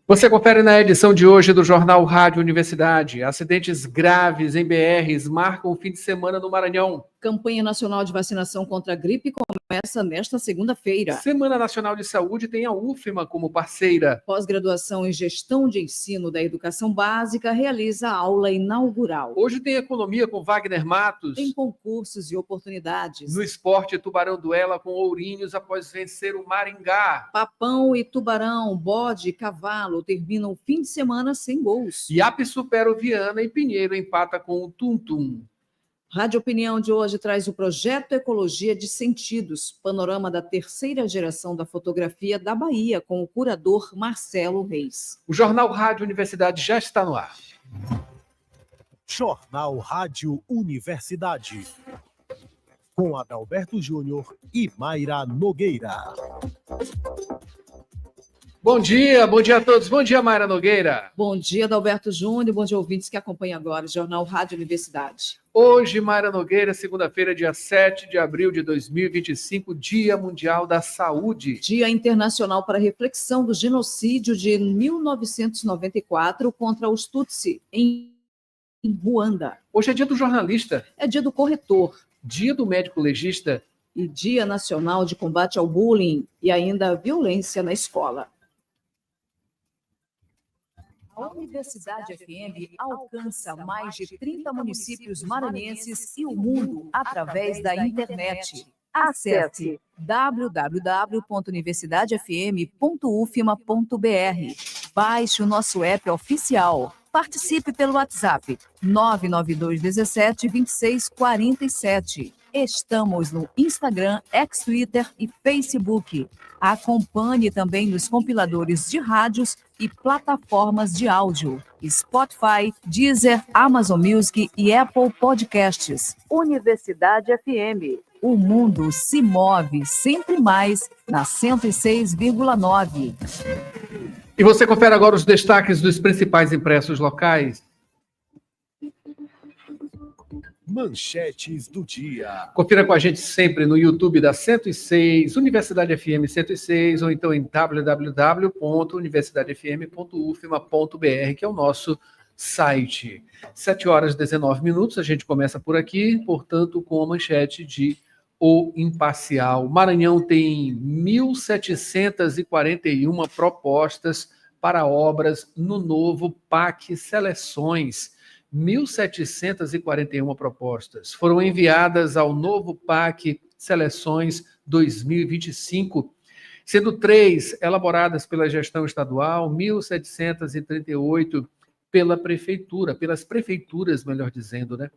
Você confere na edição de hoje do Jornal Rádio Universidade. Acidentes graves em BRs marcam o fim de semana no Maranhão. Campanha Nacional de Vacinação contra a Gripe começa nesta segunda-feira. Semana Nacional de Saúde tem a UFMA como parceira. Pós-graduação em Gestão de Ensino da Educação Básica realiza a aula inaugural. Hoje tem Economia com Wagner Matos. Tem concursos e oportunidades. No esporte, Tubarão duela com Ourinhos após vencer o Maringá. Papão e Tubarão, Bode e Cavalo terminam o fim de semana sem gols. IAP supera o Viana e Pinheiro empata com o Tum-Tum. Rádio Opinião de hoje traz o projeto Ecologia de Sentidos, panorama da terceira geração da fotografia da Bahia, com o curador Marcelo Reis. O Jornal Rádio Universidade já está no ar. Jornal Rádio Universidade, com Adalberto Júnior e Mayra Nogueira. Bom dia a todos. Bom dia, Mayra Nogueira. Bom dia, Adalberto Júnior. Bom dia, ouvintes que acompanham agora o Jornal Rádio Universidade. Hoje, Mayra Nogueira, segunda-feira, dia 7 de abril de 2025, Dia Mundial da Saúde. Dia Internacional para a Reflexão do Genocídio de 1994 contra os Tutsi, em Ruanda. Hoje é dia do jornalista. É dia do corretor. Dia do médico legista. E Dia Nacional de Combate ao Bullying e ainda a violência na escola. A Universidade FM alcança mais de 30 municípios maranhenses e o mundo através da internet. Acesse www.universidadefm.ufma.br. Baixe o nosso app oficial. Participe pelo WhatsApp 99217 2647. Estamos no Instagram, Twitter e Facebook. Acompanhe também nos compiladores de rádios e plataformas de áudio, Spotify, Deezer, Amazon Music e Apple Podcasts. Universidade FM. O mundo se move sempre mais na 106,9. E você confere agora os destaques dos principais impressos locais. Manchetes do dia. Confira com a gente sempre no YouTube da 106, Universidade FM 106, ou então em www.universidadefm.ufma.br, que é o nosso site. 7h19, a gente começa por aqui, portanto, com a manchete de O Imparcial. Maranhão tem 1.741 propostas para obras no novo PAC Seleções. 1.741 propostas foram enviadas ao novo PAC Seleções 2025, sendo 3 elaboradas pela gestão estadual, 1.738 pela prefeitura, pelas prefeituras, melhor dizendo, né?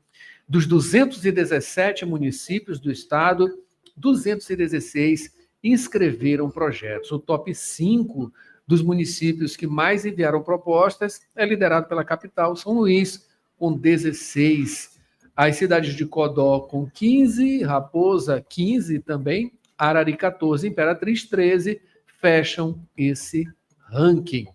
Dos 217 municípios do estado, 216 inscreveram projetos. O top 5 dos municípios que mais enviaram propostas é liderado pela capital, São Luís, com 16. As cidades de Codó com 15, Raposa 15 também, Arari 14, Imperatriz 13, fecham esse ranking.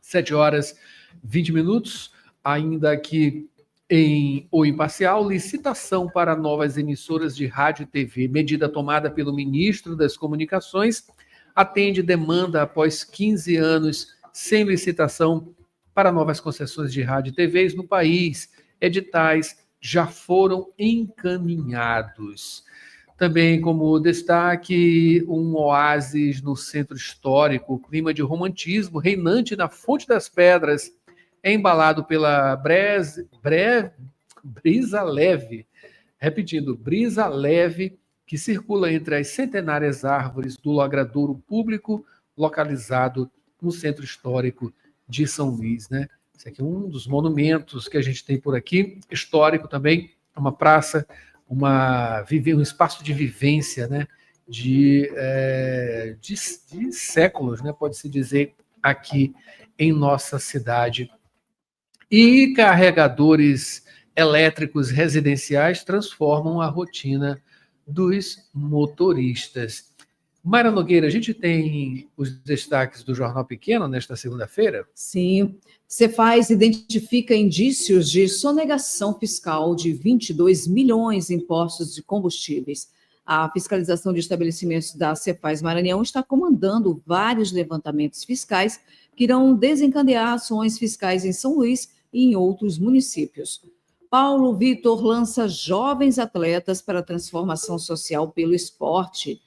7h20, ainda aqui em O Imparcial, licitação para novas emissoras de rádio e TV, medida tomada pelo ministro das Comunicações, atende demanda após 15 anos sem licitação para novas concessões de rádio e TVs no país. Editais já foram encaminhados. Também como destaque, um oásis no centro histórico, clima de romantismo reinante na Fonte das Pedras, é embalado pela brisa leve, repetindo, brisa leve, que circula entre as centenárias árvores do logradouro público, localizado no centro histórico de São Luís, né? Esse aqui é um dos monumentos que a gente tem por aqui, histórico também, uma praça, um espaço de vivência, né? De séculos, né? Pode-se dizer, aqui em nossa cidade. E carregadores elétricos residenciais transformam a rotina dos motoristas. Mayra Nogueira, a gente tem os destaques do Jornal Pequeno nesta segunda-feira? Sim. Cefaz identifica indícios de sonegação fiscal de 22 milhões em impostos de combustíveis. A fiscalização de estabelecimentos da Cefaz Maranhão está comandando vários levantamentos fiscais que irão desencadear ações fiscais em São Luís e em outros municípios. Paulo Vitor lança jovens atletas para a transformação social pelo esporte.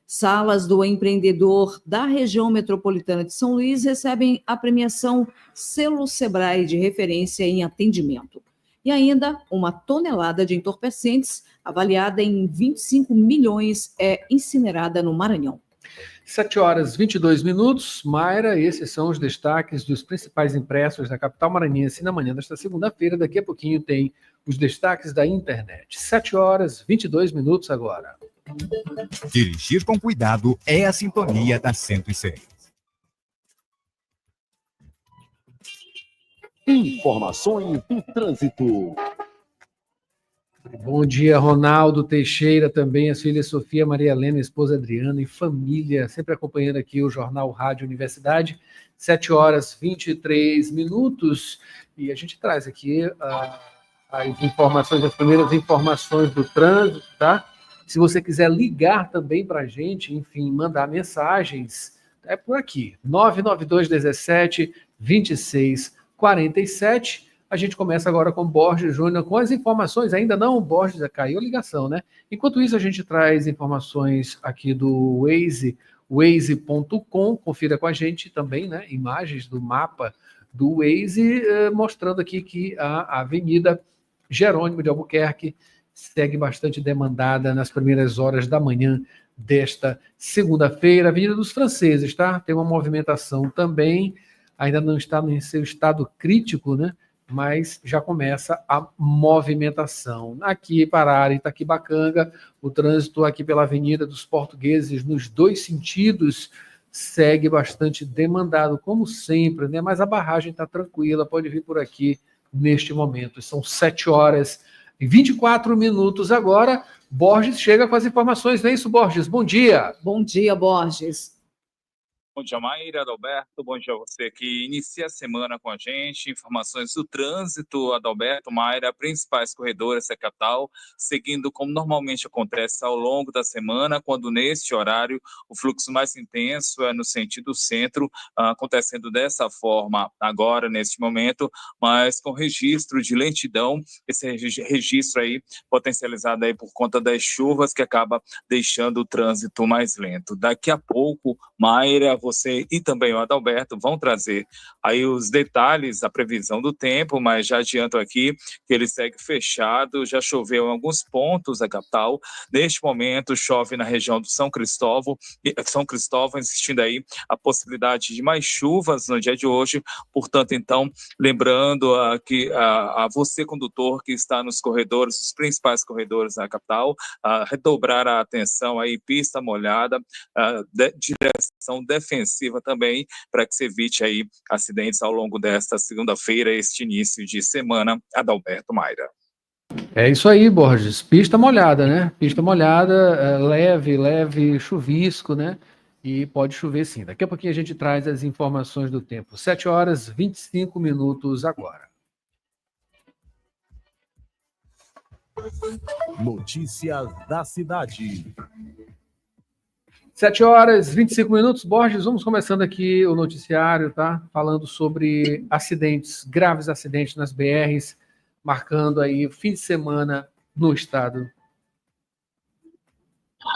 Salas do empreendedor da região metropolitana de São Luís recebem a premiação Selo Sebrae de referência em atendimento. E ainda, uma tonelada de entorpecentes, avaliada em 25 milhões, é incinerada no Maranhão. 7h22. Mayra, esses são os destaques dos principais impressos da capital maranhense na manhã desta segunda-feira. Daqui a pouquinho tem os destaques da internet. 7h22 agora. Dirigir com cuidado é a sintonia da 106. Informações do trânsito. Bom dia, Ronaldo Teixeira, também as filhas Sofia, Maria Helena, esposa Adriana e família, sempre acompanhando aqui o Jornal Rádio Universidade, 7h23, e a gente traz aqui as informações, as primeiras informações do trânsito, tá? Se você quiser ligar também para a gente, enfim, mandar mensagens, é por aqui, 99217-2647. A gente começa agora com Borges Júnior, com as informações, ainda não, Borges, caiu a ligação, né? Enquanto isso, a gente traz informações aqui do Waze, waze.com, confira com a gente também, né? Imagens do mapa do Waze, mostrando aqui que a Avenida Jerônimo de Albuquerque segue bastante demandada nas primeiras horas da manhã desta segunda-feira. Avenida dos Franceses, tá? Tem uma movimentação também, ainda não está em seu estado crítico, né? Mas já começa a movimentação. Aqui Parara, Itaquibacanga, o trânsito aqui pela Avenida dos Portugueses, nos dois sentidos, segue bastante demandado, como sempre, né? Mas a barragem está tranquila, pode vir por aqui neste momento. São 7h24 agora. Borges chega com as informações, não é isso, Borges? Bom dia. Bom dia, Borges. Bom dia, Mayra, Adalberto, bom dia a você que inicia a semana com a gente, informações do trânsito, Adalberto, Mayra, principais corredores da capital, seguindo como normalmente acontece ao longo da semana, quando neste horário o fluxo mais intenso é no sentido centro, acontecendo dessa forma agora, neste momento, mas com registro de lentidão, esse registro aí potencializado aí por conta das chuvas que acaba deixando o trânsito mais lento. Daqui a pouco, Mayra, você e também o Adalberto vão trazer aí os detalhes da previsão do tempo, mas já adianto aqui que ele segue fechado, já choveu em alguns pontos da capital, neste momento chove na região do São Cristóvão, existindo aí a possibilidade de mais chuvas no dia de hoje, portanto, então, lembrando que a você, condutor, que está nos corredores, os principais corredores da capital, redobrar a atenção aí, pista molhada, direção defensiva também, para que se evite aí acidentes ao longo desta segunda-feira, este início de semana. Adalberto, Mayra. É isso aí, Borges. Pista molhada, né? Pista molhada, leve chuvisco, né? E pode chover sim. Daqui a pouquinho a gente traz as informações do tempo. 7h25 agora. Notícias da cidade. 7h25, Borges, vamos começando aqui o noticiário, tá? Falando sobre acidentes, graves acidentes nas BRs, marcando aí o fim de semana no estado.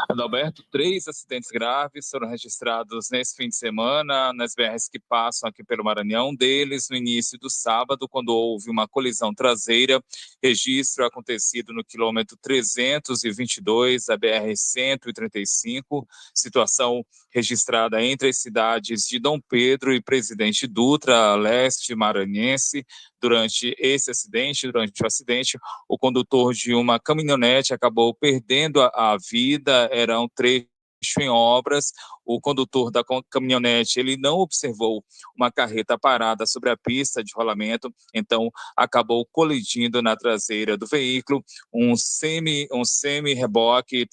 Adalberto, 3 acidentes graves foram registrados nesse fim de semana nas BRs que passam aqui pelo Maranhão, um deles no início do sábado, quando houve uma colisão traseira, registro acontecido no quilômetro 322 da BR-135, situação registrada entre as cidades de Dom Pedro e Presidente Dutra, leste maranhense. Durante o acidente, o condutor de uma caminhonete acabou perdendo a vida, era um trecho em obras. O condutor da caminhonete, ele não observou uma carreta parada sobre a pista de rolamento, então acabou colidindo na traseira do veículo, um semi-reboque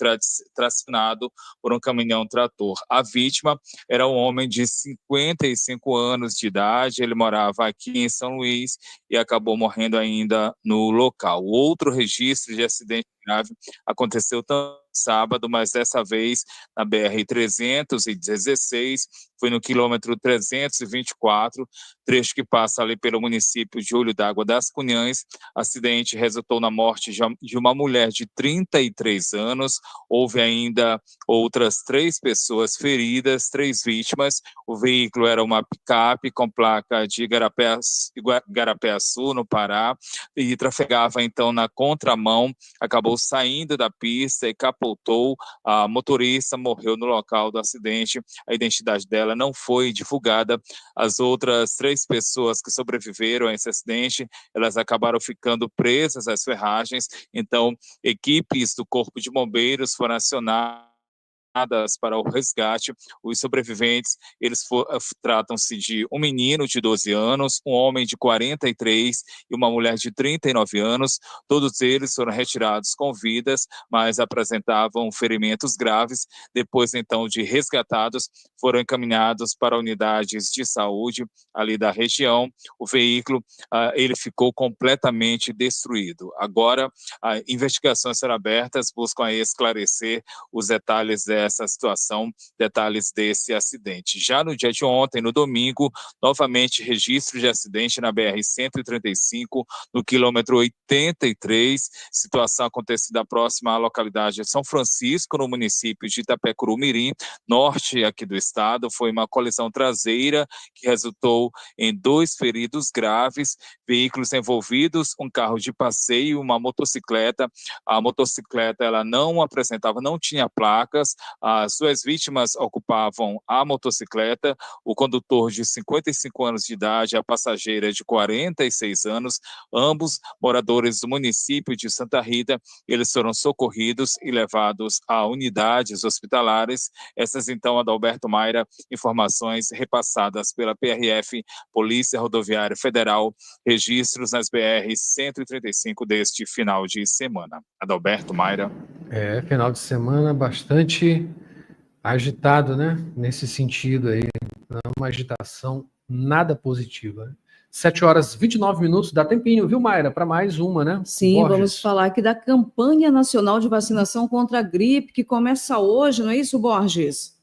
tracionado por um caminhão-trator. A vítima era um homem de 55 anos de idade, ele morava aqui em São Luís e acabou morrendo ainda no local. Outro registro de acidente grave aconteceu também sábado, mas dessa vez na BR-316, foi no quilômetro 324, trecho que passa ali pelo município de Olho d'Água das Cunhãs. Acidente resultou na morte de uma mulher de 33 anos. Houve ainda outras 3 pessoas feridas, 3 vítimas. O veículo era uma picape com placa de Igarapé-Açu, no Pará, e trafegava então na contramão, acabou saindo da pista e capotou. A motorista morreu no local do acidente. A identidade dela não foi divulgada. As outras 3 pessoas que sobreviveram a esse acidente, elas acabaram ficando presas às ferragens. Então, equipes do Corpo de Bombeiros foram acionadas para o resgate. Os sobreviventes, tratam-se de um menino de 12 anos, um homem de 43 e uma mulher de 39 anos. Todos eles foram retirados com vidas, mas apresentavam ferimentos graves. Depois, então, de resgatados, foram encaminhados para unidades de saúde ali da região. O veículo, ele ficou completamente destruído. Agora, investigações serão abertas, buscam esclarecer os detalhes dessa situação, detalhes desse acidente. Já no dia de ontem, no domingo, novamente registro de acidente na BR-135, no quilômetro 83, situação acontecida próxima à localidade de São Francisco, no município de Itapecuru-Mirim, norte aqui do estado. Foi uma colisão traseira que resultou em 2 feridos graves, veículos envolvidos, um carro de passeio e uma motocicleta. A motocicleta, ela não tinha placas. As 2 vítimas ocupavam a motocicleta, o condutor de 55 anos de idade, a passageira de 46 anos, ambos moradores do município de Santa Rita. Eles foram socorridos e levados a unidades hospitalares. Essas, então, Adalberto Mayra, informações repassadas pela PRF, Polícia Rodoviária Federal, registros nas BR-135 deste final de semana. Adalberto Mayra. Final de semana bastante agitado, né? Nesse sentido aí, uma agitação nada positiva, né? 7h29, dá tempinho, viu, Mayra? Para mais uma, né? Sim, Borges. vamos falar aqui da campanha nacional de vacinação contra a gripe, que começa hoje, não é isso, Borges?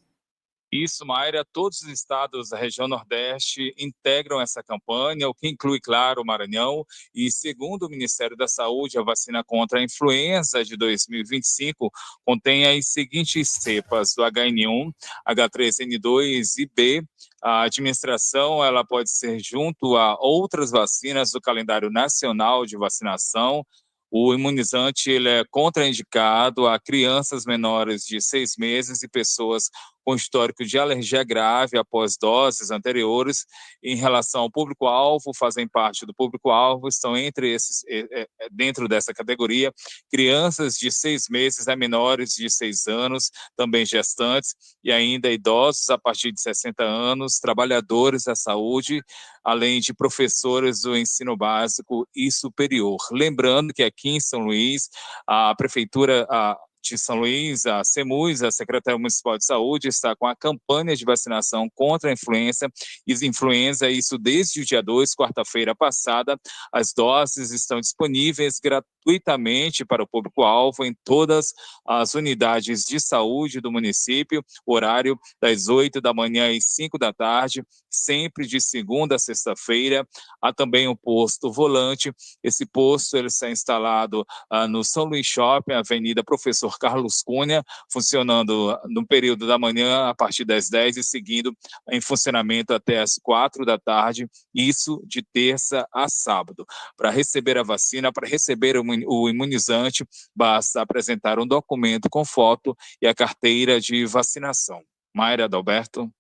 Isso, Mayra, todos os estados da região Nordeste integram essa campanha, o que inclui, claro, o Maranhão, e segundo o Ministério da Saúde, a vacina contra a influenza de 2025 contém as seguintes cepas do HN1, H3N2 e B. A administração, ela pode ser junto a outras vacinas do calendário nacional de vacinação. O imunizante, ele é contraindicado a crianças menores de 6 meses e pessoas com histórico de alergia grave após doses anteriores. Em relação ao público-alvo, fazem parte do público-alvo, estão entre esses, dentro dessa categoria, crianças de 6 meses a menores de 6 anos, também gestantes, e ainda idosos a partir de 60 anos, trabalhadores da saúde, além de professores do ensino básico e superior. Lembrando que aqui em São Luís, a Prefeitura de São Luís, a SEMUS, a Secretaria Municipal de Saúde, está com a campanha de vacinação contra a influenza, isso desde o dia 2, quarta-feira passada. As doses estão disponíveis gratuitamente para o público-alvo em todas as unidades de saúde do município, horário das 8 da manhã às 5 da tarde, sempre de segunda a sexta-feira. Há também o posto volante. Esse posto, ele está instalado no São Luís Shopping, Avenida Professor Carlos Cunha, funcionando no período da manhã a partir das 10 e seguindo em funcionamento até as 4 da tarde, isso de terça a sábado. Para receber a vacina, para receber o imunizante, basta apresentar um documento com foto e a carteira de vacinação. Mayra, Adalberto.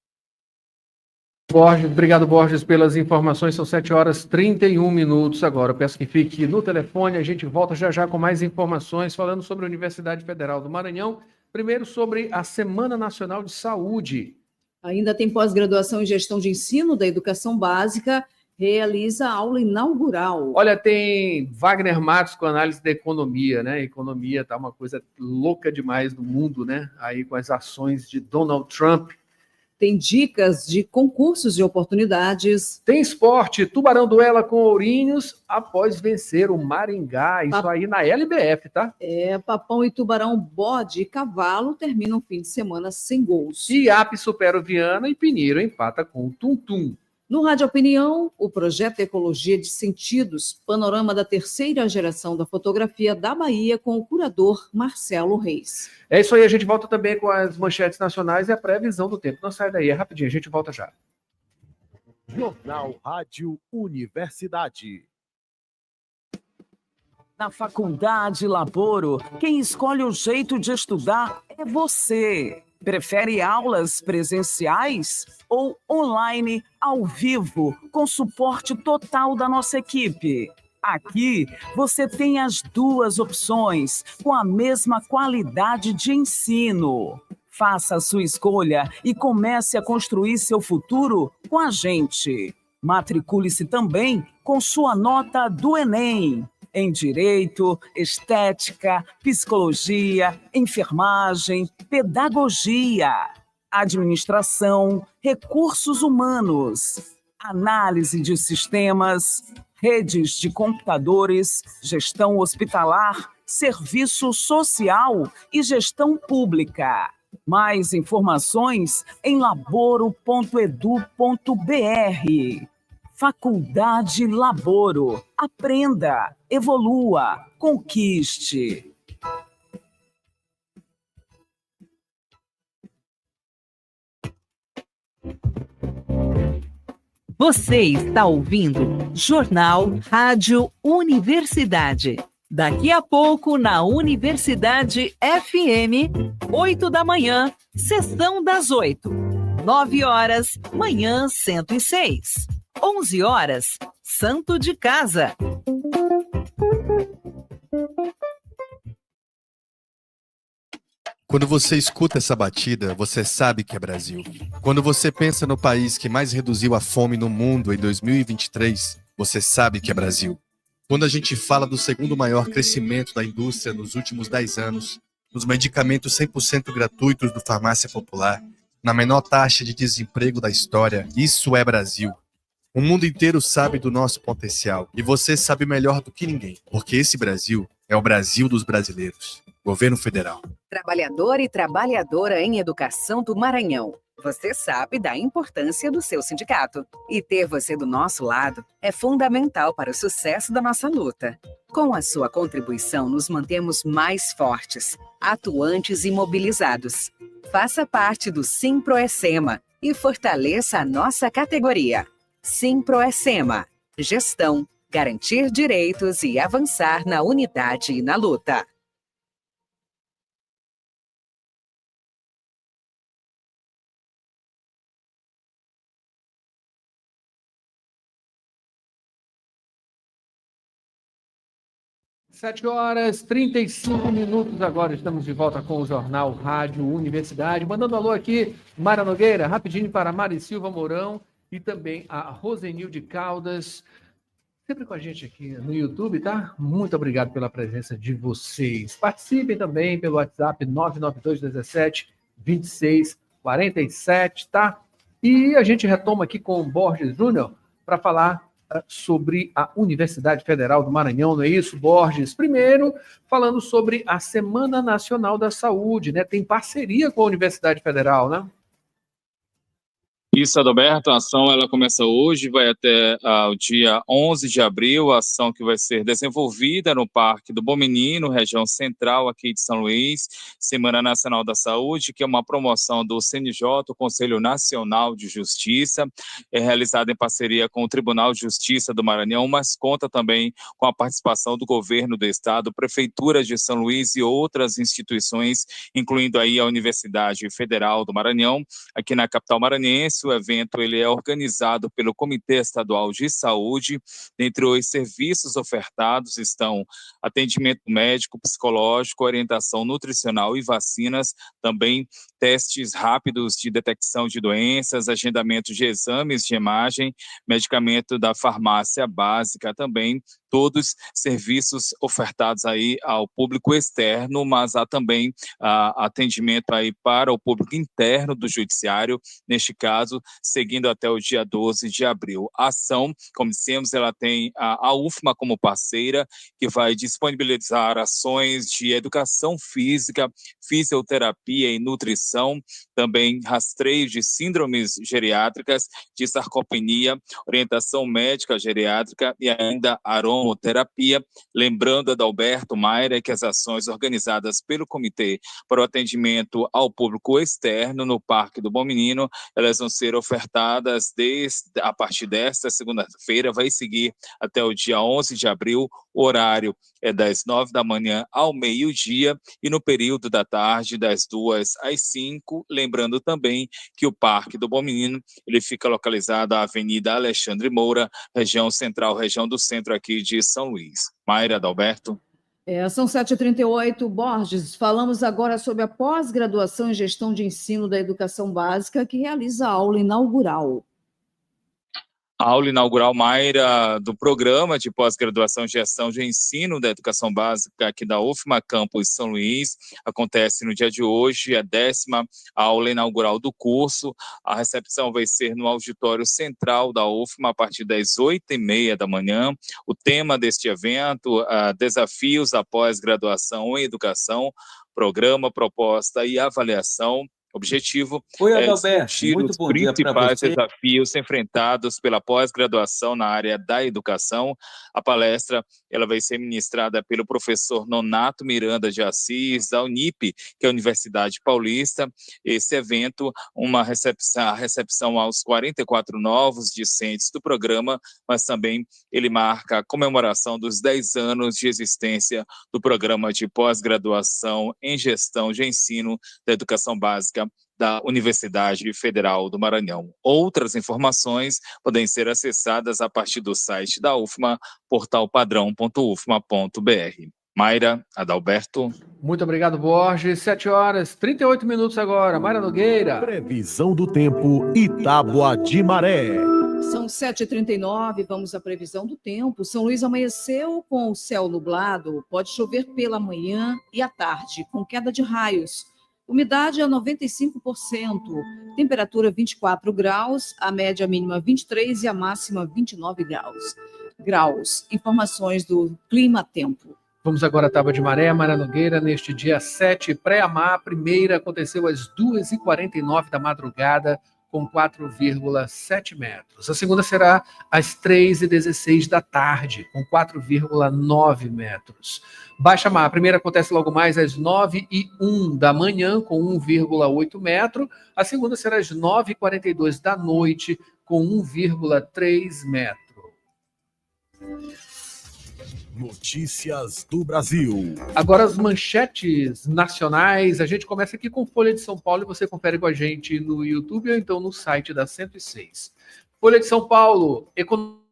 Borges, obrigado, Borges, pelas informações. São 7h31 agora. Eu peço que fique no telefone. A gente volta já já com mais informações, falando sobre a Universidade Federal do Maranhão. Primeiro, sobre a Semana Nacional de Saúde. Ainda tem pós-graduação em gestão de ensino da educação básica, realiza a aula inaugural. Olha, tem Wagner Matos com análise da economia, né? A economia está uma coisa louca demais no mundo, né? Aí com as ações de Donald Trump. Tem dicas de concursos e oportunidades. Tem esporte, Tubarão duela com Ourinhos após vencer o Maringá. Isso aí na LBF, tá? Papão e Tubarão, Bode e Cavalo terminam o fim de semana sem gols. IAP supera o Viana e Pinheiro empata com o Tum-Tum. No Rádio Opinião, o projeto Ecologia de Sentidos, panorama da terceira geração da fotografia da Bahia com o curador Marcelo Reis. É isso aí, a gente volta também com as manchetes nacionais e a previsão do tempo. Não sai daí, é rapidinho, a gente volta já. Jornal Rádio Universidade. Na Faculdade Laboro, quem escolhe o jeito de estudar é você. Prefere aulas presenciais ou online, ao vivo, com suporte total da nossa equipe? Aqui você tem as duas opções, com a mesma qualidade de ensino. Faça a sua escolha e comece a construir seu futuro com a gente. Matricule-se também com sua nota do Enem. Em Direito, Estética, Psicologia, Enfermagem, Pedagogia, Administração, Recursos Humanos, Análise de Sistemas, Redes de Computadores, Gestão Hospitalar, Serviço Social e Gestão Pública. Mais informações em laboro.edu.br. Faculdade Laboro. Aprenda, evolua, conquiste. Você está ouvindo Jornal Rádio Universidade. Daqui a pouco, na Universidade FM, 8 da manhã, sessão das 8. 9 horas, manhã 106. 11 horas, Santo de Casa. Quando você escuta essa batida, você sabe que é Brasil. Quando você pensa no país que mais reduziu a fome no mundo em 2023, você sabe que é Brasil. Quando a gente fala do segundo maior crescimento da indústria nos últimos 10 anos, nos medicamentos 100% gratuitos do Farmácia Popular, na menor taxa de desemprego da história, isso é Brasil. O mundo inteiro sabe do nosso potencial e você sabe melhor do que ninguém, porque esse Brasil é o Brasil dos brasileiros. Governo Federal. Trabalhador e trabalhadora em educação do Maranhão. Você sabe da importância do seu sindicato. E ter você do nosso lado é fundamental para o sucesso da nossa luta. Com a sua contribuição, nos mantemos mais fortes, atuantes e mobilizados. Faça parte do Simproecema e fortaleça a nossa categoria. Simproecema. Gestão, garantir direitos e avançar na unidade e na luta. Sete horas 35 minutos agora, estamos de volta com o Jornal Rádio Universidade. Mandando alô aqui, Mara Nogueira, rapidinho para Mari Silva Mourão e também a Rosenilde Caldas, sempre com a gente aqui no YouTube, tá? Muito obrigado pela presença de vocês. Participem também pelo WhatsApp 99217-2647, tá? E a gente retoma aqui com o Borges Júnior para falar sobre a Universidade Federal do Maranhão, não é isso, Borges? Primeiro, falando sobre a Semana Nacional da Saúde, né? Tem parceria com a Universidade Federal, né? Isso, Adalberto, a ação ela começa hoje, vai até o dia 11 de abril, a ação que vai ser desenvolvida no Parque do Bom Menino, região central aqui de São Luís, Semana Nacional da Saúde, que é uma promoção do CNJ, o Conselho Nacional de Justiça, é realizada em parceria com o Tribunal de Justiça do Maranhão, mas conta também com a participação do Governo do Estado, Prefeitura de São Luís e outras instituições, incluindo aí a Universidade Federal do Maranhão, aqui na capital maranhense. O evento ele é organizado pelo Comitê Estadual de Saúde. Dentre os serviços ofertados estão atendimento médico, psicológico, orientação nutricional e vacinas. Também testes rápidos de detecção de doenças, agendamento de exames de imagem, medicamento da farmácia básica também, todos serviços ofertados aí ao público externo, mas há também atendimento aí para o público interno do judiciário, neste caso, seguindo até o dia 12 de abril. A ação, como dissemos, ela tem a UFMA como parceira, que vai disponibilizar ações de educação física, fisioterapia e nutrição, também rastreio de síndromes geriátricas, de sarcopenia, orientação médica geriátrica e ainda aromaterapia. Lembrando, Adalberto, Mayra, que as ações organizadas pelo Comitê para o Atendimento ao Público Externo no Parque do Bom Menino, elas vão ser ofertadas a partir desta segunda-feira, vai seguir até o dia 11 de abril, o horário é das 9 da manhã ao meio-dia e no período da tarde das 2 às 5, lembrando também que o Parque do Bom Menino, ele fica localizado na Avenida Alexandre Moura, região central, região do centro aqui de São Luís. Mayra, Adalberto. São 7h38, Borges. Falamos agora sobre a pós-graduação em gestão de ensino da educação básica, que realiza a aula inaugural. A aula inaugural, Mayra, do programa de pós-graduação em gestão de ensino da educação básica aqui da UFMA, campus São Luís, acontece no dia de hoje, a 10ª aula inaugural do curso. A recepção vai ser no auditório central da UFMA a partir das 8h30 da manhã. O tema deste evento, desafios da pós-graduação em educação, programa, proposta e avaliação. Objetivo é discutir os principais desafios enfrentados pela pós-graduação na área da educação. A palestra ela vai ser ministrada pelo professor Nonato Miranda de Assis, da Unip, que é a Universidade Paulista. Esse evento, a recepção aos 44 novos discentes do programa, mas também ele marca a comemoração dos 10 anos de existência do programa de pós-graduação em gestão de ensino da educação básica da Universidade Federal do Maranhão. Outras informações podem ser acessadas a partir do site da UFMA, portalpadrão.ufma.br. Mayra, Adalberto. Muito obrigado, Borges. 7h38 agora. Mayra Nogueira. Previsão do tempo, Itábua de Maré. São 7h39, vamos à previsão do tempo. São Luís amanheceu com o céu nublado, pode chover pela manhã e à tarde, com queda de raios. Umidade é 95%, temperatura 24 graus, a média mínima 23 e a máxima 29 graus. Informações do clima-tempo. Vamos agora à Tábua de Maré, Mayra Nogueira, neste dia 7, pré-amar. A primeira aconteceu às 2h49 da madrugada, com 4,7 metros. A segunda será às 3h16 da tarde, com 4,9 metros. Baixa mar, a primeira acontece logo mais às 9h01 da manhã, com 1,8 metro. A segunda será às 9h42 da noite, com 1,3 metro. Notícias do Brasil. Agora as manchetes nacionais. A gente começa aqui com Folha de São Paulo e você confere com a gente no YouTube ou então no site da 106. Folha de São Paulo. Economia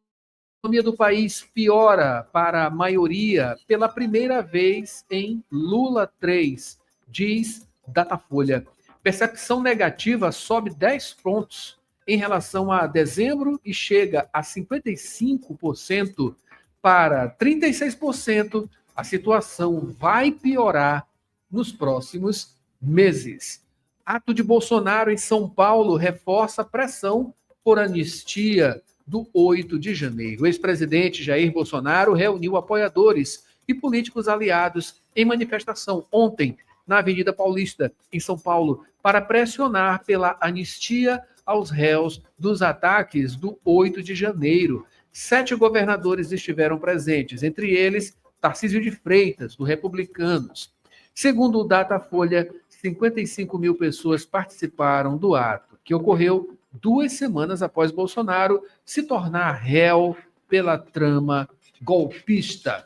do país piora para a maioria pela primeira vez em Lula 3, diz Datafolha. Percepção negativa sobe 10 pontos em relação a dezembro e chega a 55%. Para 36%, a situação vai piorar nos próximos meses. Ato de Bolsonaro em São Paulo reforça a pressão por anistia do 8 de janeiro. O ex-presidente Jair Bolsonaro reuniu apoiadores e políticos aliados em manifestação ontem na Avenida Paulista, em São Paulo, para pressionar pela anistia aos réus dos ataques do 8 de janeiro. 7 governadores estiveram presentes, entre eles Tarcísio de Freitas, do Republicanos. Segundo o Datafolha, 55 mil pessoas participaram do ato, que ocorreu 2 semanas após Bolsonaro se tornar réu pela trama golpista.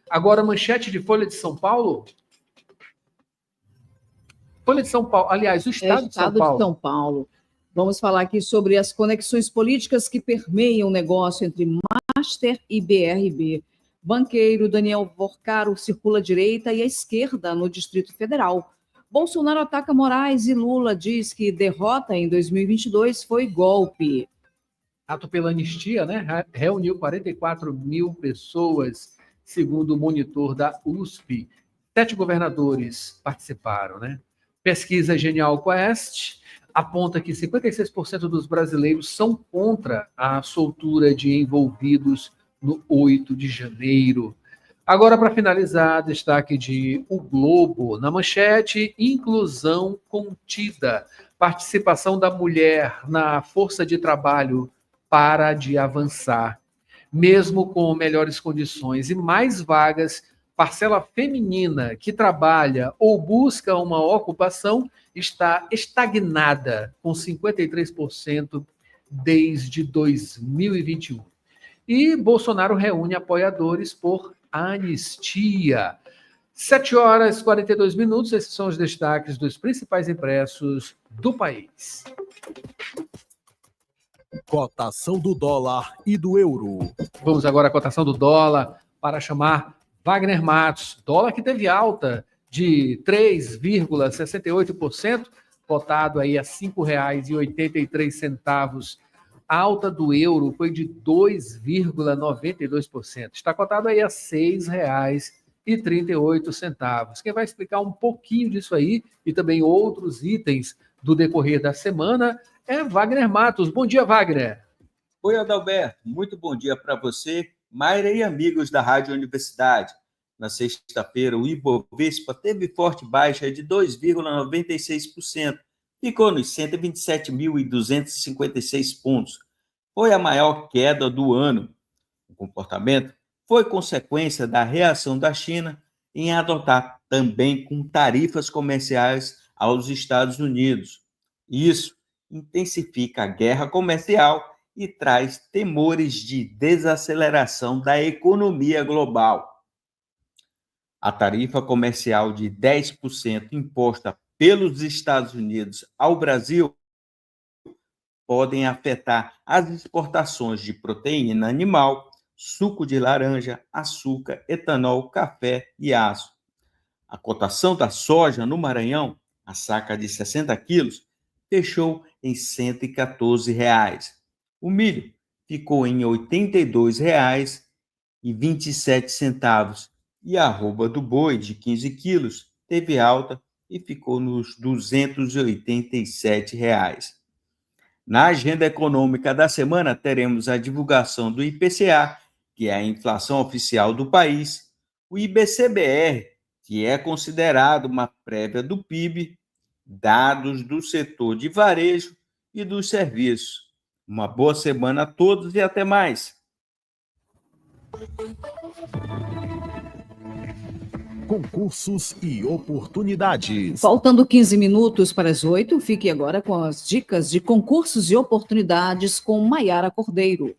Agora, manchete de Folha de São Paulo. Folha de São Paulo, aliás, o Estado de São Paulo. Vamos falar aqui sobre as conexões políticas que permeiam o negócio entre Master e BRB. Banqueiro Daniel Vorcaro circula à direita e à esquerda no Distrito Federal. Bolsonaro ataca Moraes e Lula diz que derrota em 2022 foi golpe. Ato pela anistia, né? Reuniu 44 mil pessoas, segundo o monitor da USP. 7 governadores participaram, né? Pesquisa Genial Quest aponta que 56% dos brasileiros são contra a soltura de envolvidos no 8 de janeiro. Agora, para finalizar, destaque de O Globo. Na manchete, inclusão contida. Participação da mulher na força de trabalho para de avançar. Mesmo com melhores condições e mais vagas, parcela feminina que trabalha ou busca uma ocupação está estagnada, com 53% desde 2021. E Bolsonaro reúne apoiadores por anistia. 7h42, esses são os destaques dos principais impressos do país. Cotação do dólar e do euro. Vamos agora à cotação do dólar para chamar Wagner Matos. Dólar que teve alta de 3,68%, cotado aí a R$ 5,83. A alta do euro foi de 2,92%. Está cotado aí a R$ 6,38. Quem vai explicar um pouquinho disso aí e também outros itens do decorrer da semana é Wagner Matos. Bom dia, Wagner. Oi, Adalberto. Muito bom dia para você, Mayra e amigos da Rádio Universidade. Na sexta-feira, o Ibovespa teve forte baixa de 2,96%. Ficou nos 127.256 pontos. Foi a maior queda do ano. O comportamento foi consequência da reação da China em adotar também com tarifas comerciais aos Estados Unidos. Isso intensifica a guerra comercial e traz temores de desaceleração da economia global. A tarifa comercial de 10% imposta pelos Estados Unidos ao Brasil podem afetar as exportações de proteína animal, suco de laranja, açúcar, etanol, café e aço. A cotação da soja no Maranhão, a saca de 60 quilos, fechou em R$ 114. O milho ficou em R$ 82,27 e a arroba do boi de 15 quilos teve alta e ficou nos R$ 287. Na agenda econômica da semana, teremos a divulgação do IPCA, que é a inflação oficial do país, o IBCBR, que é considerado uma prévia do PIB, dados do setor de varejo e dos serviços. Uma boa semana a todos e até mais. Concursos e oportunidades. Faltando 15 minutos para as 8, fique agora com as dicas de concursos e oportunidades com Maiara Cordeiro.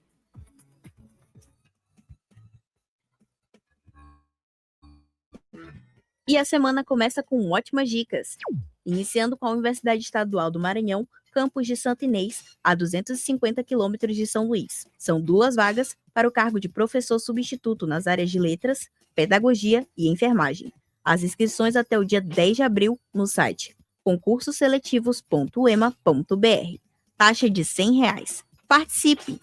E a semana começa com ótimas dicas. Iniciando com a Universidade Estadual do Maranhão, campus de Santo Inês, a 250 quilômetros de São Luís. São 2 vagas para o cargo de professor substituto nas áreas de letras, pedagogia e enfermagem. As inscrições até o dia 10 de abril no site concursoseletivos.ema.br. Taxa de R$ 100. Participe!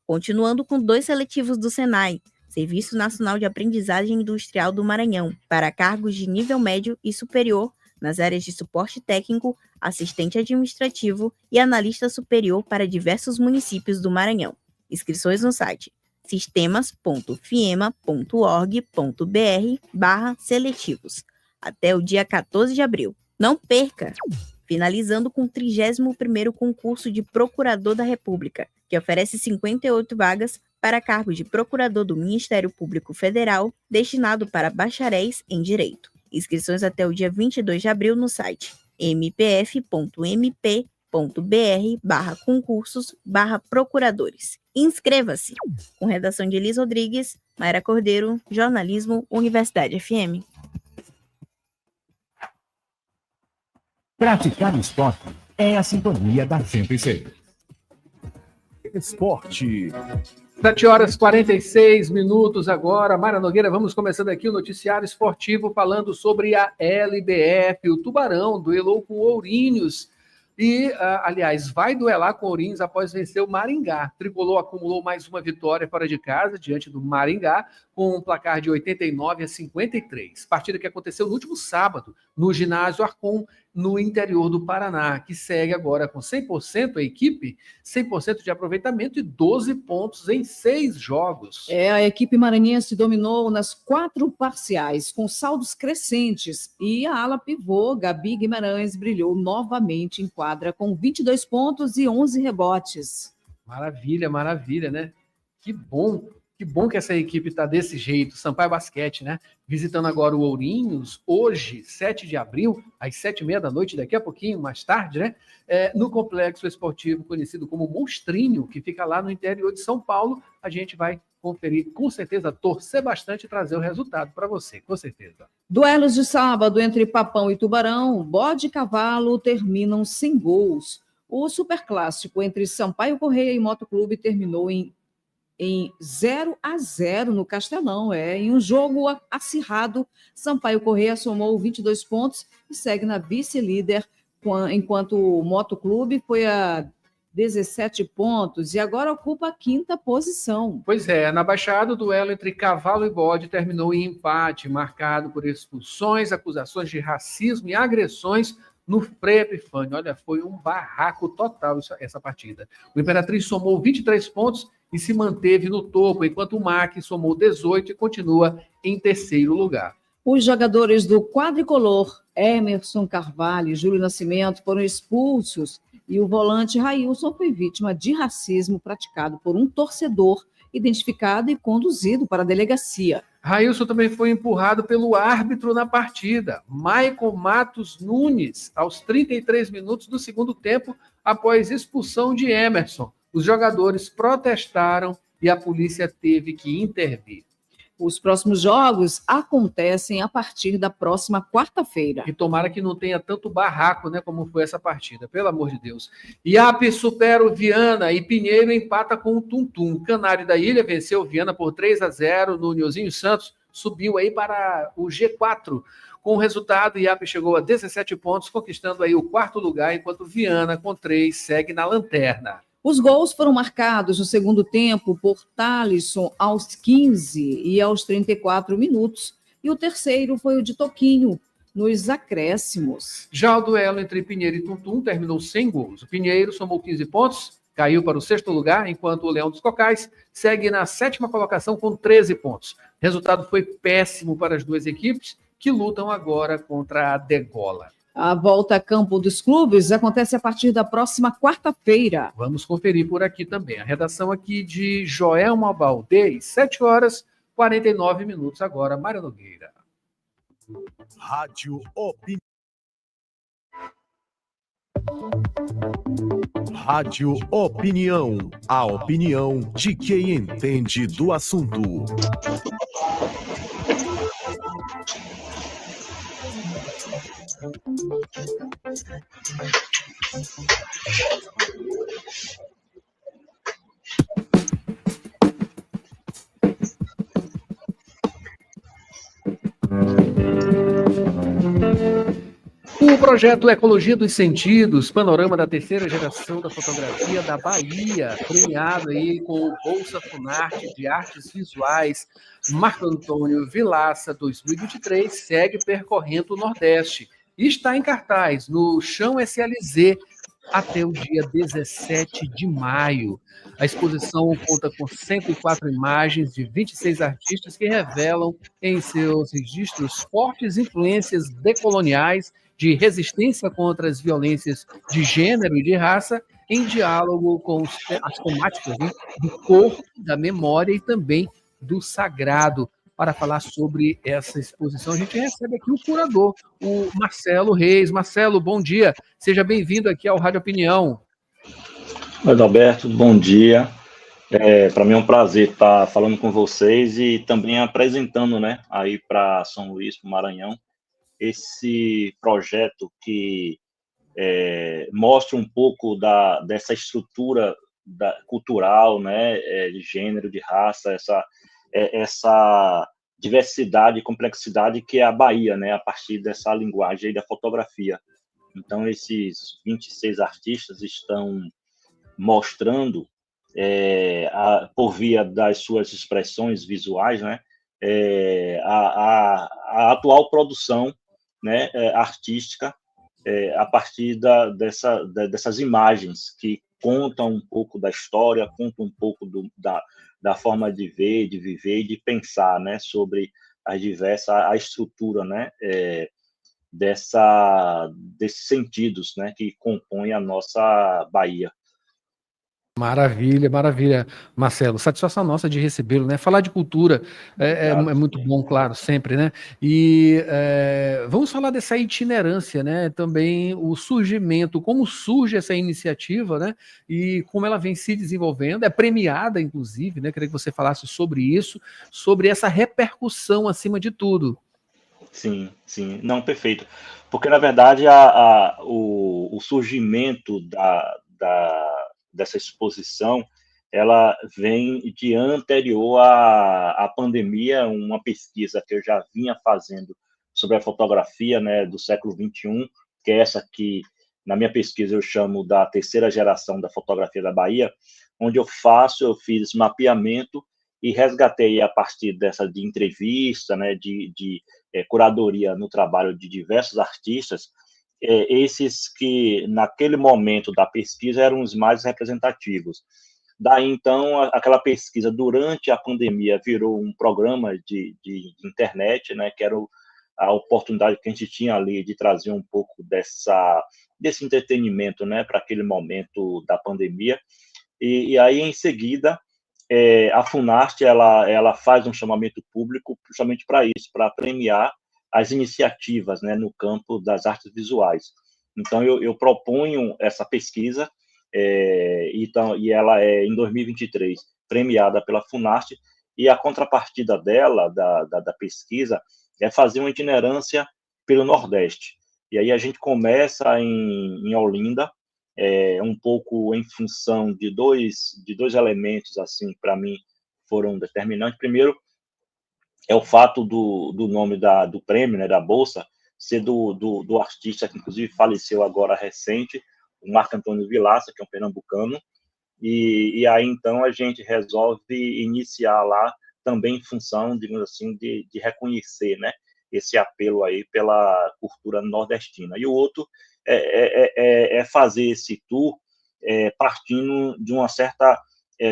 Continuando com 2 seletivos do Senai, Serviço Nacional de Aprendizagem Industrial do Maranhão, para cargos de nível médio e superior nas áreas de suporte técnico, assistente administrativo e analista superior para diversos municípios do Maranhão. Inscrições no site sistemas.fiema.org.br/seletivos, até o dia 14 de abril. Não perca! Finalizando com o 31º concurso de Procurador da República, que oferece 58 vagas para cargo de Procurador do Ministério Público Federal, destinado para bacharéis em Direito. Inscrições até o dia 22 de abril no site mpf.mp.br/concursos/procuradores. Inscreva-se! Com redação de Elis Rodrigues, Mayra Cordeiro, Jornalismo, Universidade FM. Praticar esporte é a sintonia da 106. Esporte. 7h46 agora. Mara Nogueira, vamos começando aqui o noticiário esportivo falando sobre a LBF. O Tubarão duelou com o Ourinhos e, aliás, vai duelar com o Ourinhos após vencer o Maringá. Tricolor acumulou mais uma vitória fora de casa, diante do Maringá, com um placar de 89-53. Partida que aconteceu no último sábado, no ginásio Arcon, no interior do Paraná, que segue agora com 100% a equipe, 100% de aproveitamento e 12 pontos em 6 jogos. A equipe maranhense dominou nas 4 parciais, com saldos crescentes, e a ala pivô, Gabi Guimarães, brilhou novamente em quadra com 22 pontos e 11 rebotes. Maravilha, maravilha, né? Que bom que essa equipe está desse jeito. Sampaio Basquete, né? Visitando agora o Ourinhos, hoje, 7 de abril, às 7h30 daqui a pouquinho, mais tarde, né? No complexo esportivo conhecido como Monstrinho, que fica lá no interior de São Paulo. A gente vai conferir, com certeza, torcer bastante e trazer o resultado para você, com certeza. Duelos de sábado entre Papão e Tubarão, Bode e Cavalo terminam sem gols. O superclássico entre Sampaio Corrêa e Motoclube terminou em 0-0 no Castelão. Em um jogo acirrado, Sampaio Corrêa somou 22 pontos e segue na vice-líder, enquanto o Motoclube foi a 17 pontos e agora ocupa a 5ª posição. Pois é, na Baixada, o duelo entre Cavalo e Bode terminou em empate, marcado por expulsões, acusações de racismo e agressões no Frei Epifânio. Olha, foi um barraco total essa partida. O Imperatriz somou 23 pontos e se manteve no topo, enquanto o MAC somou 18 e continua em 3º lugar. Os jogadores do quadricolor, Emerson Carvalho e Júlio Nascimento, foram expulsos e o volante Railson foi vítima de racismo praticado por um torcedor identificado e conduzido para a delegacia. Railson também foi empurrado pelo árbitro na partida, Maicon Matos Nunes, aos 33 minutos do segundo tempo, após expulsão de Emerson. Os jogadores protestaram e a polícia teve que intervir. Os próximos jogos acontecem a partir da próxima quarta-feira. E tomara que não tenha tanto barraco, né, como foi essa partida, pelo amor de Deus. Iape supera o Viana e Pinheiro empata com o Tuntum. Canário da Ilha venceu o Viana por 3-0 no Nilzinho Santos, subiu aí para o G4. Com o resultado, Iape chegou a 17 pontos, conquistando aí o 4º lugar, enquanto Viana, com 3, segue na lanterna. Os gols foram marcados no segundo tempo por Thalisson aos 15 e aos 34 minutos. E o terceiro foi o de Toquinho, nos acréscimos. Já o duelo entre Pinheiro e Tuntum terminou sem gols. O Pinheiro somou 15 pontos, caiu para o 6º lugar, enquanto o Leão dos Cocais segue na 7ª colocação com 13 pontos. O resultado foi péssimo para as duas equipes, que lutam agora contra a Degola. A volta a campo dos clubes acontece a partir da próxima quarta-feira. Vamos conferir por aqui também. A redação aqui de Joelma Baldez, 7h49 agora, Mara Nogueira. Rádio Opinião. Rádio Opinião. A opinião de quem entende do assunto. O projeto Ecologia dos Sentidos, panorama da 3ª geração da fotografia da Bahia, premiado aí com o Bolsa Funarte de Artes Visuais Marco Antônio Vilaça 2023, segue percorrendo o Nordeste e está em cartaz no Chão SLZ até o dia 17 de maio. A exposição conta com 104 imagens de 26 artistas que revelam em seus registros fortes influências decoloniais de resistência contra as violências de gênero e de raça, em diálogo com as temáticas, né, do corpo, da memória e também do sagrado. Para falar sobre essa exposição, a gente recebe aqui o curador, o Marcelo Reis. Marcelo, bom dia. Seja bem-vindo aqui ao Rádio Opinião. Oi, Adalberto, bom dia. Para mim é um prazer estar falando com vocês e também apresentando, né, aí para São Luís, para o Maranhão, esse projeto que mostra um pouco dessa estrutura cultural, né, de gênero, de raça, essa diversidade e complexidade que é a Bahia, né, a partir dessa linguagem aí da fotografia. Então, esses 26 artistas estão mostrando, por via das suas expressões visuais, né, a atual produção, né, artística, a partir dessas imagens que contam um pouco da história, contam um pouco da forma de ver, de viver e de pensar, né, sobre a estrutura, né, desses sentidos, né, que compõem a nossa Bahia. Maravilha, maravilha, Marcelo. Satisfação nossa de recebê-lo, né? Falar de cultura é muito bom, claro, sempre, né? E vamos falar dessa itinerância, né? Também o surgimento, como surge essa iniciativa, né? E como ela vem se desenvolvendo, é premiada, inclusive, né? Queria que você falasse sobre isso, sobre essa repercussão acima de tudo. Sim, não, perfeito. Porque, na verdade, o surgimento dessa exposição, ela vem de anterior à pandemia, uma pesquisa que eu já vinha fazendo sobre a fotografia, né, do século XXI, que é essa que, na minha pesquisa, eu chamo da terceira geração da fotografia da Bahia, onde eu fiz mapeamento e resgatei a partir de entrevista, né, de curadoria no trabalho de diversos artistas, esses que, naquele momento da pesquisa, eram os mais representativos. Daí, então, aquela pesquisa, durante a pandemia, virou um programa de internet, né, que era a oportunidade que a gente tinha ali de trazer um pouco desse entretenimento, né, para aquele momento da pandemia. E aí, em seguida, a Funarte ela faz um chamamento público justamente para isso, para premiar as iniciativas, né, no campo das artes visuais. Então, eu proponho essa pesquisa, e ela é, em 2023, premiada pela Funarte, e a contrapartida dela, da pesquisa, é fazer uma itinerância pelo Nordeste. E aí a gente começa em Olinda, um pouco em função de dois elementos, assim, para mim, foram determinantes. Primeiro, é o fato do nome do prêmio, né, da Bolsa, ser do artista que, inclusive, faleceu agora recente, o Marco Antônio Vilaça, que é um pernambucano, e aí, então, a gente resolve iniciar lá também em função, digamos assim, de reconhecer, né, esse apelo aí pela cultura nordestina. E o outro é fazer esse tour partindo de uma certa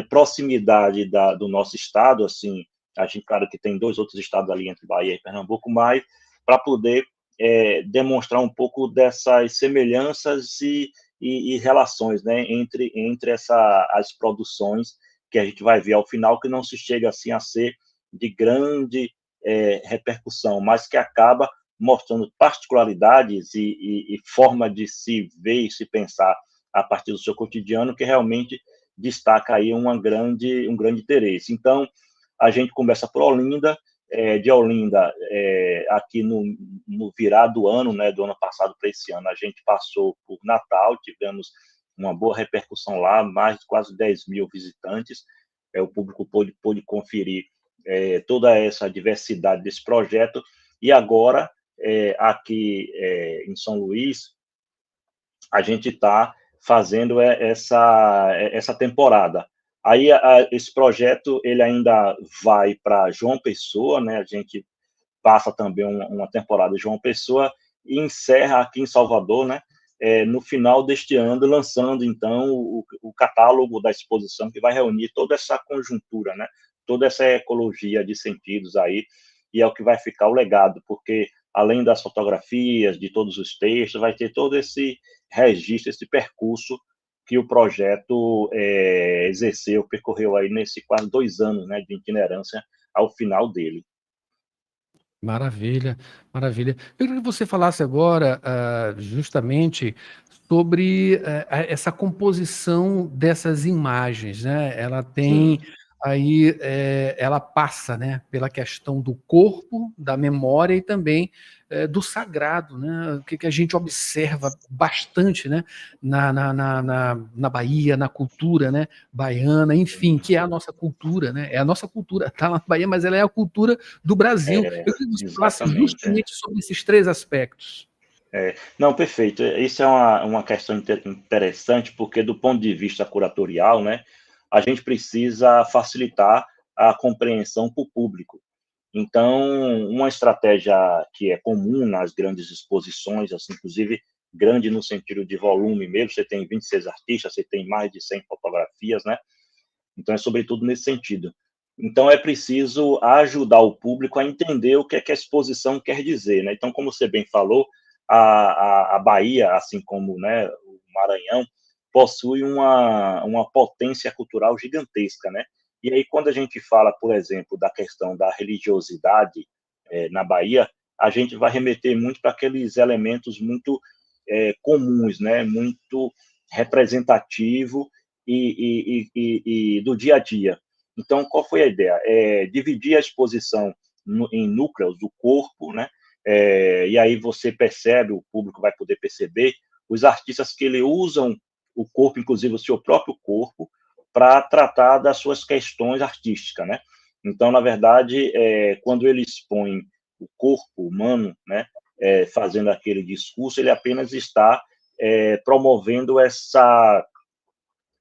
proximidade do nosso estado, assim. A gente, claro, que tem 2 outros estados ali entre Bahia e Pernambuco, mas para poder demonstrar um pouco dessas semelhanças e relações, né, entre as produções que a gente vai ver ao final, que não se chega assim a ser de grande repercussão, mas que acaba mostrando particularidades e forma de se ver e se pensar a partir do seu cotidiano, que realmente destaca aí um grande interesse. Então, a gente começa por Olinda, de Olinda, aqui no virar do ano, né, do ano passado para esse ano, a gente passou por Natal, tivemos uma boa repercussão lá, mais de quase 10 mil visitantes, o público pôde conferir toda essa diversidade desse projeto, e agora, aqui em São Luís, a gente está fazendo essa temporada. Aí, esse projeto, ele ainda vai para João Pessoa, né? A gente passa também uma temporada de João Pessoa e encerra aqui em Salvador, né? No final deste ano, lançando, então, o catálogo da exposição, que vai reunir toda essa conjuntura, né? Toda essa ecologia de sentidos aí, e é o que vai ficar o legado, porque, além das fotografias, de todos os textos, vai ter todo esse registro, esse percurso que o projeto percorreu aí nesse quase 2 anos, né, de itinerância ao final dele. Maravilha, maravilha. Eu queria que você falasse agora, justamente, sobre essa composição dessas imagens, né? Ela tem aí ela passa, né, pela questão do corpo, da memória e também do sagrado, né? O que a gente observa bastante, né, na Bahia, na cultura, né, baiana, enfim, que é a nossa cultura, né? É a nossa cultura, está na Bahia, mas ela é a cultura do Brasil. Eu queria que você falasse justamente sobre esses 3 aspectos. Não, perfeito. Isso é uma questão interessante, porque do ponto de vista curatorial, né, a gente precisa facilitar a compreensão para o público. Então, uma estratégia que é comum nas grandes exposições, assim, inclusive grande no sentido de volume mesmo, você tem 26 artistas, você tem mais de 100 fotografias, né? Então, é sobretudo nesse sentido. Então, é preciso ajudar o público a entender o que é que a exposição quer dizer, né? Então, como você bem falou, a Bahia, assim como, né, o Maranhão, possui uma potência cultural gigantesca, né? E aí, quando a gente fala, por exemplo, da questão da religiosidade na Bahia, a gente vai remeter muito para aqueles elementos muito comuns, né? Muito representativo e do dia a dia. Então, qual foi a ideia? Dividir a exposição em núcleos do corpo, né? E aí você percebe, o público vai poder perceber, os artistas que ele usam o corpo, inclusive o seu próprio corpo, para tratar das suas questões artísticas, né? Então, na verdade, quando ele expõe o corpo humano, né, fazendo aquele discurso, ele apenas está promovendo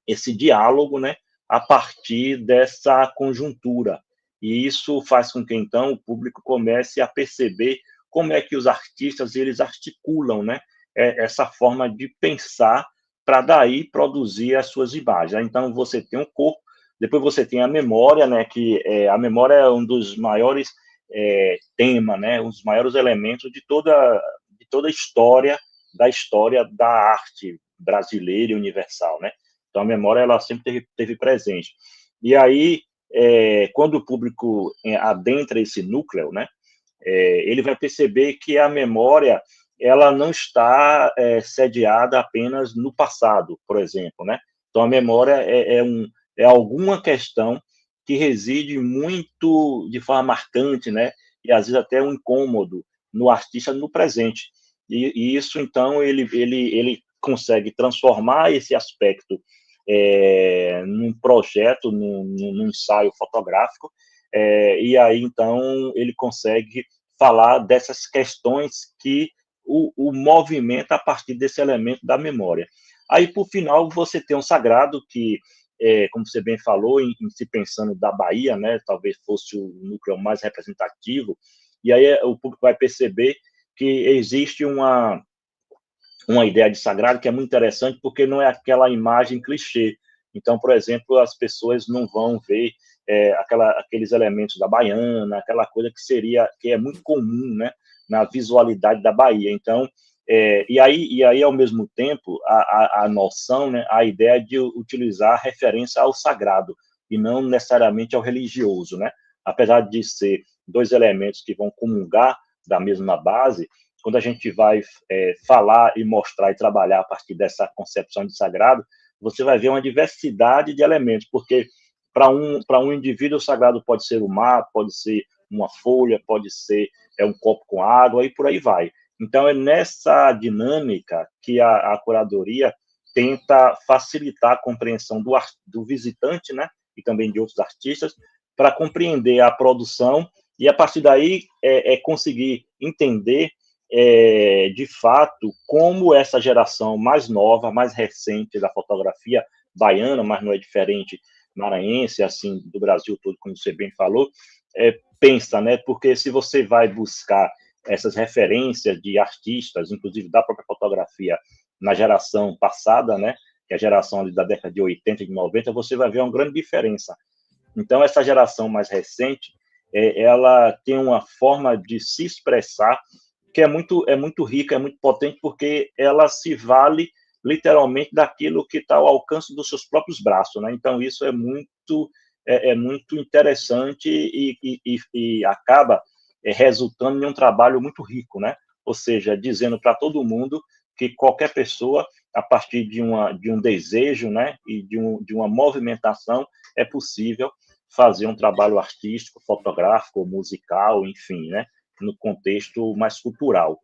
esse diálogo, né, a partir dessa conjuntura. E isso faz com que, então, o público comece a perceber como é que os artistas eles articulam, né, essa forma de pensar para daí produzir as suas imagens. Então, você tem um corpo, depois você tem a memória, né, que a memória é um dos maiores temas, né, um dos maiores elementos de toda a história da arte brasileira e universal, né? Então, a memória ela sempre teve presente. E aí, quando o público adentra esse núcleo, né, ele vai perceber que a memória ela não está sediada apenas no passado, por exemplo, né? Então, a memória é alguma questão que reside muito de forma marcante, né? E às vezes até um incômodo no artista no presente. E isso, então, ele consegue transformar esse aspecto num projeto, num ensaio fotográfico, e aí, então, ele consegue falar dessas questões que o movimenta a partir desse elemento da memória. Aí, por final, você tem um sagrado que, como você bem falou, em se pensando da Bahia, né, talvez fosse o núcleo mais representativo, e aí o público vai perceber que existe uma ideia de sagrado que é muito interessante, porque não é aquela imagem clichê. Então, por exemplo, as pessoas não vão ver aqueles elementos da baiana, aquela coisa que é muito comum, né, na visualidade da Bahia. Então, e aí, ao mesmo tempo, a noção, né, a ideia de utilizar a referência ao sagrado, e não necessariamente ao religioso, né? Apesar de ser 2 elementos que vão comungar da mesma base, quando a gente vai falar e mostrar e trabalhar a partir dessa concepção de sagrado, você vai ver uma diversidade de elementos, porque para um indivíduo o sagrado pode ser o mar, pode ser uma folha, pode ser um copo com água e por aí vai. Então, é nessa dinâmica que a curadoria tenta facilitar a compreensão do visitante, né, e também de outros artistas, para compreender a produção e, a partir daí, conseguir entender de fato, como essa geração mais nova, mais recente da fotografia baiana, mas não é diferente maranhense, assim, do Brasil todo, como você bem falou, pensa, né? Porque se você vai buscar essas referências de artistas, inclusive da própria fotografia, na geração passada, né? Que é a geração ali da década de 80 e de 90, você vai ver uma grande diferença. Então, essa geração mais recente, ela tem uma forma de se expressar que é muito rica, é muito potente, porque ela se vale literalmente daquilo que está ao alcance dos seus próprios braços, né? Então, isso é muito interessante e acaba resultando em um trabalho muito rico, né? Ou seja, dizendo para todo mundo que qualquer pessoa, a partir de um desejo, né, e de uma movimentação, é possível fazer um trabalho artístico, fotográfico, musical, enfim, né, no contexto mais cultural.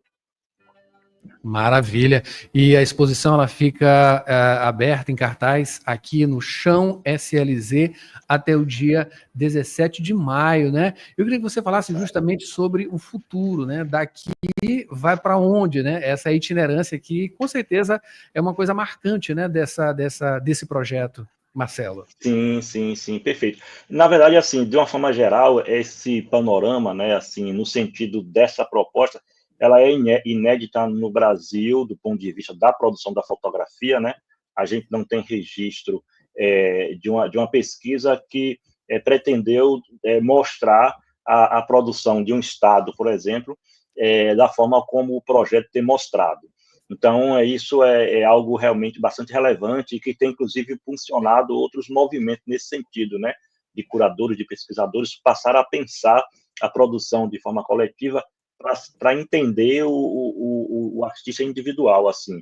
Maravilha. E a exposição ela fica aberta em cartaz aqui no Chão SLZ até o dia 17 de maio, né? Eu queria que você falasse justamente sobre o futuro, né? Daqui vai para onde, né? Essa itinerância aqui, com certeza, é uma coisa marcante, né? Desse projeto, Marcelo. Sim, perfeito. Na verdade, assim, de uma forma geral, esse panorama, né, assim, no sentido dessa proposta, ela é inédita no Brasil, do ponto de vista da produção da fotografia, né? A gente não tem registro de uma pesquisa que pretendeu mostrar a produção de um estado, por exemplo, da forma como o projeto tem mostrado. Então, isso é algo realmente bastante relevante e que tem, inclusive, impulsionado outros movimentos nesse sentido, né? De curadores, de pesquisadores, passaram a pensar a produção de forma coletiva para entender o artista individual, assim.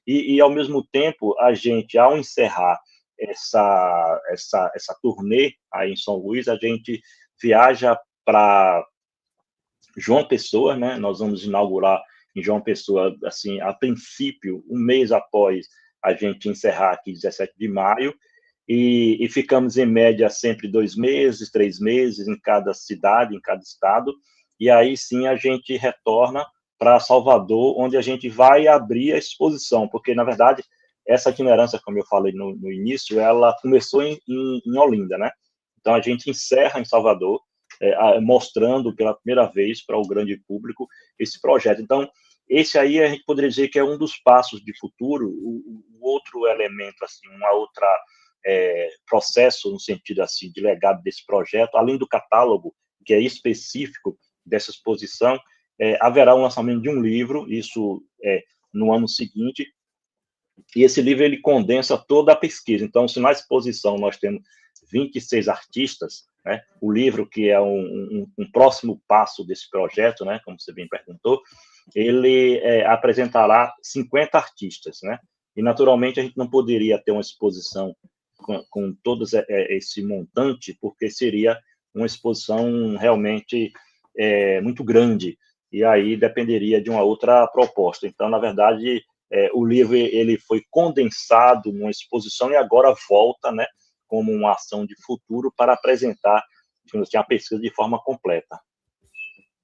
E, ao mesmo tempo, a gente, ao encerrar essa turnê aí em São Luís, a gente viaja para João Pessoa, né? Nós vamos inaugurar em João Pessoa, assim, a princípio, um mês após a gente encerrar aqui, 17 de maio, e ficamos, em média, sempre 2 meses, 3 meses em cada cidade, em cada estado, e aí sim a gente retorna para Salvador, onde a gente vai abrir a exposição, porque, na verdade, essa itinerância, como eu falei no início, ela começou em Olinda, né? Então, a gente encerra em Salvador, mostrando pela primeira vez para o grande público esse projeto. Então, esse aí a gente poderia dizer que é um dos passos de futuro. O outro elemento, assim, uma outra processo no sentido assim de legado desse projeto, além do catálogo que é específico dessa exposição, haverá um lançamento de um livro, isso no ano seguinte, e esse livro ele condensa toda a pesquisa. Então, se na exposição nós temos 26 artistas, né, o livro, que é um próximo passo desse projeto, né, como você bem perguntou, ele apresentará 50 artistas, né, e naturalmente a gente não poderia ter uma exposição com todo esse montante, porque seria uma exposição realmente muito grande, e aí dependeria de uma outra proposta. Então, na verdade, o livro ele foi condensado numa exposição e agora volta, né, como uma ação de futuro para apresentar, digamos assim, a pesquisa de forma completa.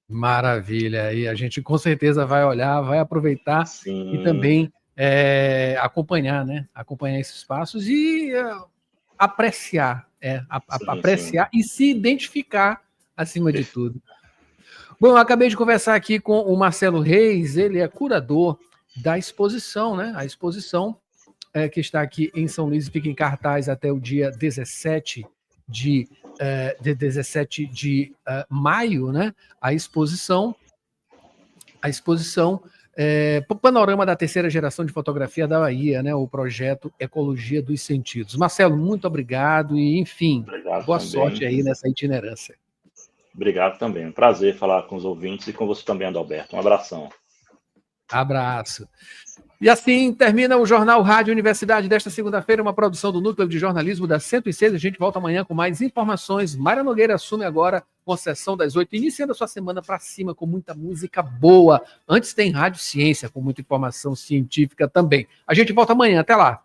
Maravilha, e a gente com certeza vai olhar, vai aproveitar Sim. E também acompanhar, né? Acompanhar esses passos e apreciar, apreciar e se identificar acima de tudo. Bom, eu acabei de conversar aqui com o Marcelo Reis, ele é curador da exposição, né? A exposição que está aqui em São Luís, fica em cartaz até o dia 17 de maio, né? A exposição Panorama da Terceira Geração de Fotografia da Bahia, né? O projeto Ecologia dos Sentidos. Marcelo, muito obrigado e, enfim, boa sorte aí nessa itinerância. Obrigado também. Um prazer falar com os ouvintes e com você também, Adalberto. Um abração. Abraço. E assim termina o Jornal Rádio Universidade desta segunda-feira, uma produção do Núcleo de Jornalismo da 106. A gente volta amanhã com mais informações. Mayra Nogueira assume agora com a sessão das 8, iniciando a sua semana para cima com muita música boa. Antes tem Rádio Ciência, com muita informação científica também. A gente volta amanhã. Até lá.